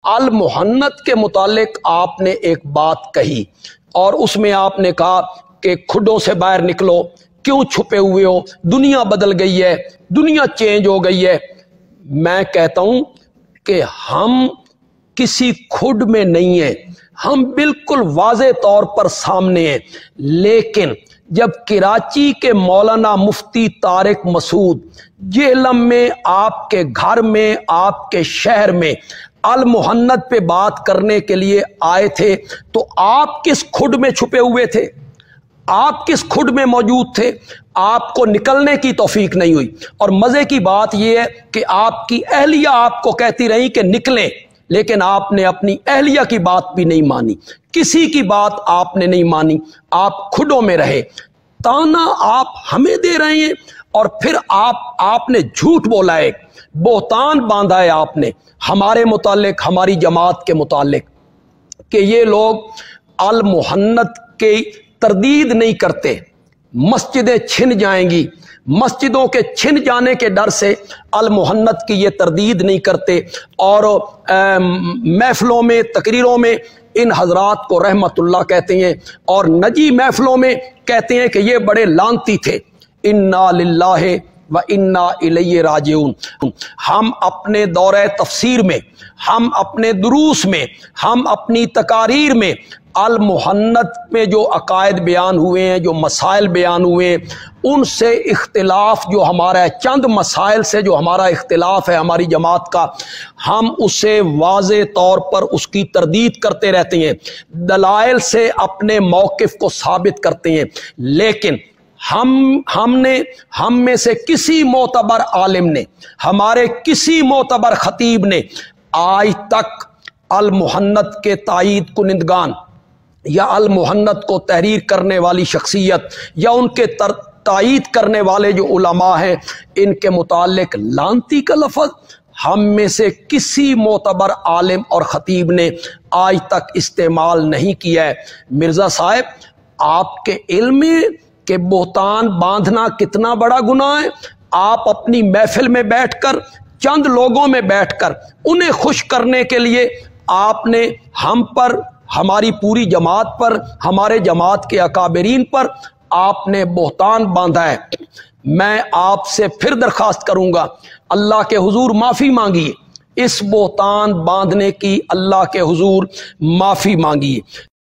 अल मुहन्नत के मुतालिक आपने एक बात कही और उसमें आपने कहा कि खुडों से बाहर निकलो, क्यों छुपे हुए हो, दुनिया बदल गई है, दुनिया चेंज हो गई है। मैं कहता हूं कि हम किसी खुड में नहीं है, हम बिल्कुल वाज़े तौर पर सामने हैं। लेकिन जब कराची के मौलाना मुफ्ती तारिक मसूद जेहलम में आपके घर में आपके शहर में अल मुहन्नत पे बात करने के लिए आए थे, तो आप किस खुड में छुपे हुए थे, आप किस खुड में मौजूद थे? आपको निकलने की तौफीक नहीं हुई। और मजे की बात यह है कि आपकी अहलिया आपको कहती रही कि निकलें, लेकिन आपने अपनी अहलिया की बात भी नहीं मानी, किसी की बात आपने नहीं मानी, आप खुडों में रहे। ताना आप हमें दे रहे हैं और फिर आपने झूठ बोला है, बोहतान बांधा है आपने हमारे मुतालिक, हमारी जमात के मुतालिक, कि ये लोग अल मुहन्नत के तरदीद नहीं करते, मस्जिदें छिन जाएंगी, मस्जिदों के छिन जाने के डर से अल मुहन्नत की ये तरदीद नहीं करते। और महफिलों में, तकरीरों में इन हजरात को रहमतुल्लाह कहते हैं और नजी महफिलों में कहते हैं कि ये बड़े लानती थे। इन्ना लिल्लाहि व इन्ना इलैहि राजिऊन। हम अपने दौरे तफसीर में, हम अपने दुरूस में, हम अपनी तकारीर में अल मुहन्नत में जो अकायद बयान हुए हैं, जो मसाइल बयान हुए हैं, उनसे इख्तिलाफ जो हमारा है, चंद मसाइल से जो हमारा इख्तिलाफ है हमारी जमात का, हम उसे वाज़े तौर पर उसकी तरदीद करते रहते हैं, दलाइल से अपने मौक़िफ़ को साबित करते हैं। लेकिन हम में से किसी मोतबर आलिम ने, हमारे किसी मोतबर खतीब ने आज तक अल मुहन्नत के तायीद कुनिंदगान या अल मुहन्नत को तहरीर करने वाली शख्सियत या उनके तायीद करने वाले जो उलमा हैं, इनके मुतालिक लानती का लफ्ज़ हम में से किसी मोतबर आलिम और खतीब ने आज तक इस्तेमाल नहीं किया है। मिर्ज़ा साहब, आपके इल्म में कि बोहतान बांधना कितना बड़ा गुनाह है। आप अपनी महफिल में बैठकर, चंद लोगों में बैठकर उन्हें खुश करने के लिए आपने हम पर, हमारी पूरी जमात पर, हमारे जमात के अकाबरीन पर आपने बोहतान बांधा है। मैं आपसे फिर दरखास्त करूंगा, अल्लाह के हुजूर माफ़ी मांगिए, इस बोहतान बांधने की अल्लाह के हुजूर माफ़ी मांगिए।